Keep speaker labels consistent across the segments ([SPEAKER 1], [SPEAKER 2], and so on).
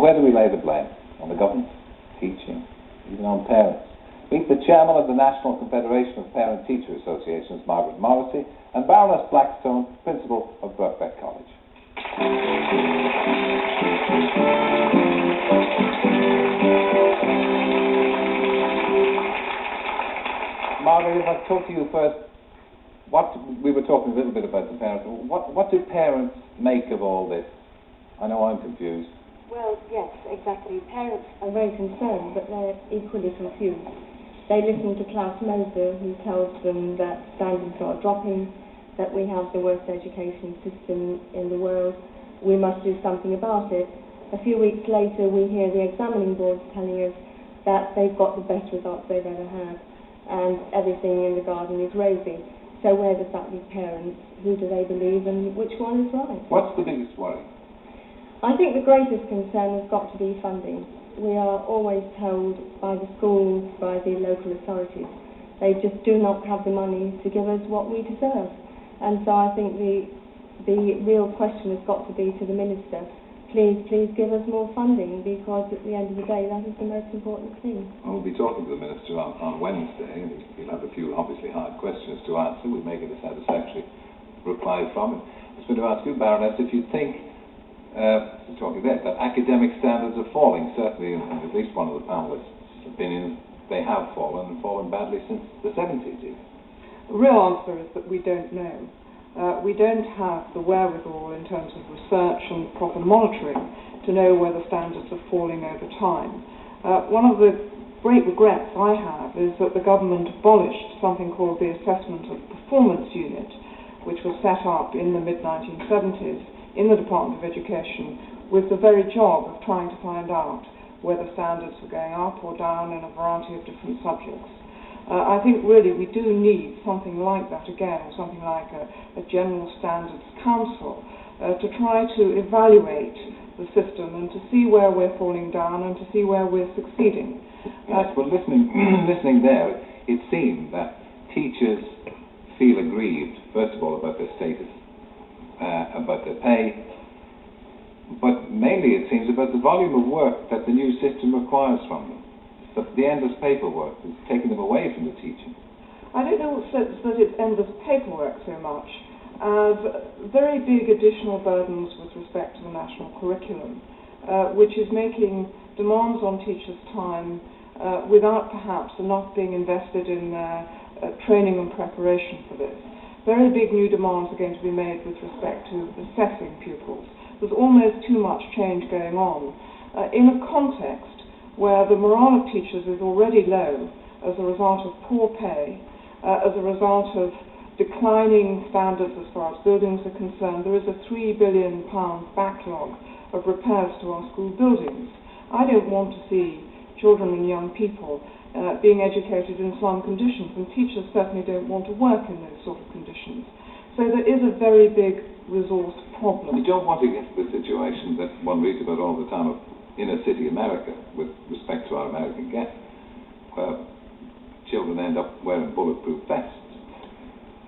[SPEAKER 1] where do we lay the blame? On the government, teaching, even on parents? Meet the chairman of the National Confederation of Parent-Teacher Associations, Margaret Morrissey, and Baroness Blackstone, principal of Birkbeck College. Margaret, if I talk to you first, we were talking a little bit about the parents. What do parents make of all this? I know I'm confused.
[SPEAKER 2] Well, yes, exactly. Parents are very concerned, but they're equally confused. They listen to Klaus Moser, who tells them that standards are dropping, that we have the worst education system in the world, we must do something about it. A few weeks later, we hear the examining boards telling us that they've got the best results they've ever had, and everything in the garden is rosy. So where does that leave parents? Who do they believe, and which one is right?
[SPEAKER 1] What's the biggest worry?
[SPEAKER 2] I think the greatest concern has got to be funding. We are always told by the schools, by the local authorities, they just do not have the money to give us what we deserve. And so I think the real question has got to be to the Minister, please give us more funding, because at the end of the day that is the most important thing.
[SPEAKER 1] Well, we'll be talking to the Minister on Wednesday, and he'll have a few obviously hard questions to answer. We'll make it a satisfactory reply from him. I was going to ask you, Baroness, if you think talking about that academic standards are falling. Certainly, in at least one of the panelists' opinions, they have fallen, and fallen badly since the 70s even.
[SPEAKER 3] The real answer is that we don't know. We don't have the wherewithal in terms of research and proper monitoring to know whether standards are falling over time. One of the great regrets I have is that the government abolished something called the Assessment of Performance Unit, which was set up in the mid-1970s in the Department of Education with the very job of trying to find out whether standards were going up or down in a variety of different subjects. I think really we do need something like that again, or something like a General Standards Council to try to evaluate the system and to see where we're falling down and to see where we're succeeding.
[SPEAKER 1] Yes, well, listening there, it seemed that teachers feel aggrieved, first of all, about their status, about their pay, but mainly it seems about the volume of work that the new system requires from them. The endless paperwork is taking them away from the teaching.
[SPEAKER 3] I don't know that it's endless paperwork so much as very big additional burdens with respect to the national curriculum, which is making demands on teachers' time without perhaps enough being invested in training and preparation for this. Very big new demands are going to be made with respect to assessing pupils. There's almost too much change going on in a context where the morale of teachers is already low as a result of poor pay, as a result of declining standards as far as buildings are concerned. There is a £3 billion backlog of repairs to our school buildings. I don't want to see children and young people being educated in slum conditions, and teachers certainly don't want to work in those sort of conditions. So there is a very big resource problem.
[SPEAKER 1] You don't want to get to the situation that one reads about all the time of inner city America, with respect to our American guests, where children end up wearing bulletproof vests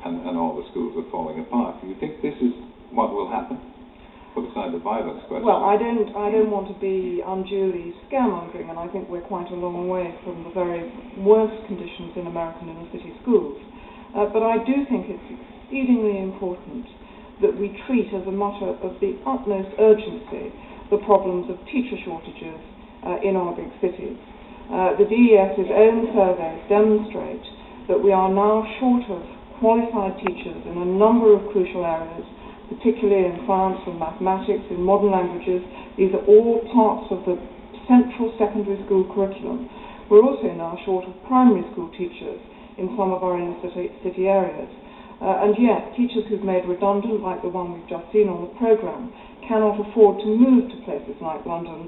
[SPEAKER 1] and all the schools are falling apart. Do you think this is what will happen? Put aside the violence question.
[SPEAKER 3] Well, I don't want to be unduly scaremongering, and I think we're quite a long way from the very worst conditions in American inner city schools. But I do think it's exceedingly important that we treat as a matter of the utmost urgency the problems of teacher shortages in our big cities. The DES's own surveys demonstrate that we are now short of qualified teachers in a number of crucial areas, particularly in science and mathematics, in modern languages. These are all parts of the central secondary school curriculum. We're also now short of primary school teachers in some of our inner city areas. And yet, teachers who've made redundant, like the one we've just seen on the programme, cannot afford to move to places like London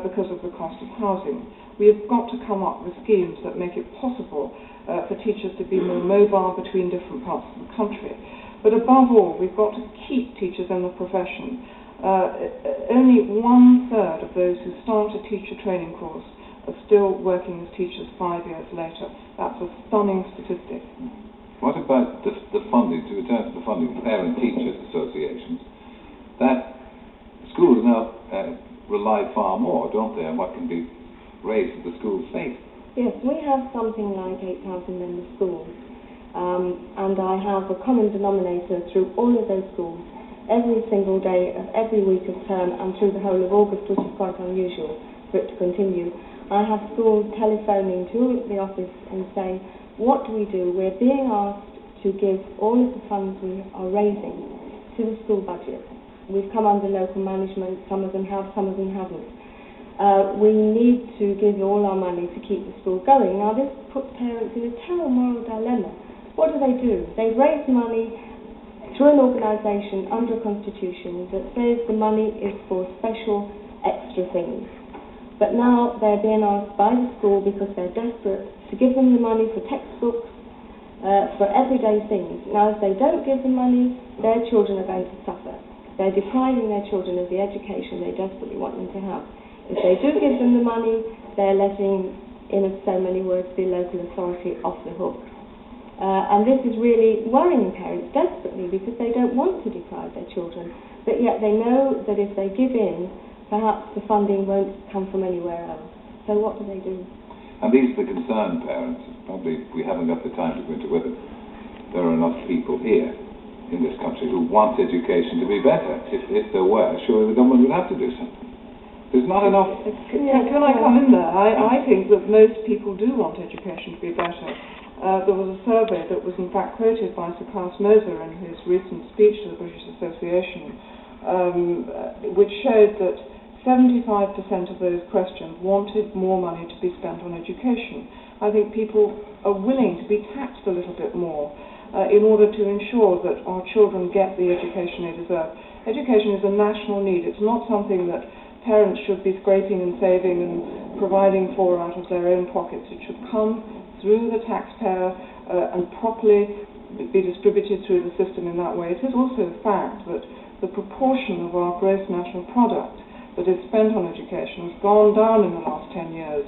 [SPEAKER 3] because of the cost of housing. We have got to come up with schemes that make it possible for teachers to be more mobile between different parts of the country. But above all, we've got to keep teachers in the profession. Only 1/3 of those who start a teacher training course are still working as teachers 5 years later. That's a stunning statistic.
[SPEAKER 1] What about the funding, to return to the funding of parent-teachers associations? That schools now, rely far more, don't they, on what can be raised at the school state?
[SPEAKER 2] Yes, we have something like 8,000 member schools, and I have a common denominator through all of those schools every single day of every week of term and through the whole of August, which is quite unusual for it to continue. I have schools telephoning to the office and saying, what do we do? We're being asked to give all of the funds we are raising to the school budget. We've come under local management, some of them have, some of them haven't. We need to give all our money to keep the school going. Now this puts parents in a terrible moral dilemma. What do? They've raised money through an organisation under a constitution that says the money is for special extra things. But now they're being asked by the school, because they're desperate, to give them the money for textbooks, for everyday things. Now if they don't give them money, their children are going to suffer. They're depriving their children of the education they desperately want them to have. If they do give them the money, they're letting, in so many words, the local authority off the hook. And this is really worrying parents desperately, because they don't want to deprive their children, but yet they know that if they give in, perhaps the funding won't come from anywhere else. So what do they do?
[SPEAKER 1] And these are the concerned parents. Probably we haven't got the time to go into whether there are enough people here in this country who want education to be better. If there were, surely the government would have to do something. There's not enough.
[SPEAKER 3] Can I come in there? I think that most people do want education to be better. There was a survey that was in fact quoted by Sir Klaus Moser in his recent speech to the British Association, which showed that 75% of those questioned wanted more money to be spent on education. I think people are willing to be taxed a little bit more in order to ensure that our children get the education they deserve. Education is a national need. It's not something that parents should be scraping and saving and providing for out of their own pockets. It should come through the taxpayer and properly be distributed through the system in that way. It is also a fact that the proportion of our gross national product that is spent on education has gone down in the last 10 years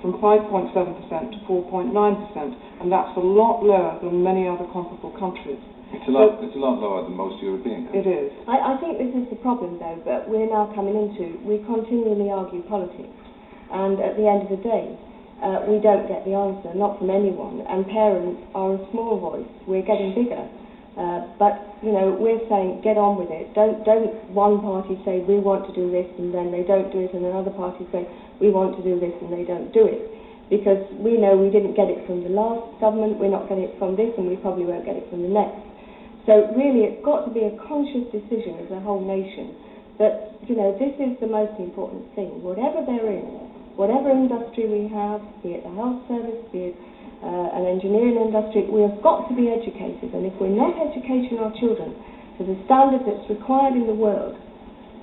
[SPEAKER 3] from 5.7% to 4.9%, and that's a lot lower than many other comparable countries.
[SPEAKER 1] It's a lot lower than most European countries.
[SPEAKER 3] It is.
[SPEAKER 2] I think this is the problem, though, that we're now coming into. We continually argue politics, and at the end of the day, we don't get the answer, not from anyone, and parents are a small voice. We're getting bigger. But, you know, we're saying, get on with it. Don't one party say, we want to do this, and then they don't do it, and another party say, we want to do this, and they don't do it. Because we know we didn't get it from the last government, we're not getting it from this, and we probably won't get it from the next. So really, it's got to be a conscious decision as a whole nation that, you know, this is the most important thing. Whatever there is, whatever industry we have, be it the health service, be it an engineering industry, we have got to be educated, and if we're not educating our children to the standard that's required in the world,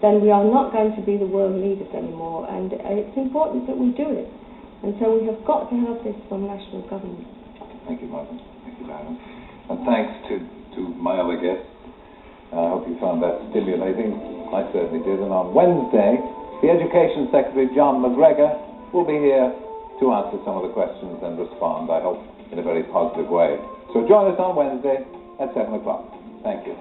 [SPEAKER 2] then we are not going to be the world leaders anymore, and it's important that we do it, and so we have got to have this from national government.
[SPEAKER 1] Thank you, Margaret. Thank you, Baron. And thanks to my other guests. I hope you found that stimulating. I certainly did. And on Wednesday, the Education Secretary, John McGregor, will be here to answer some of the questions and respond, I hope, in a very positive way. So join us on Wednesday at 7 o'clock. Thank you.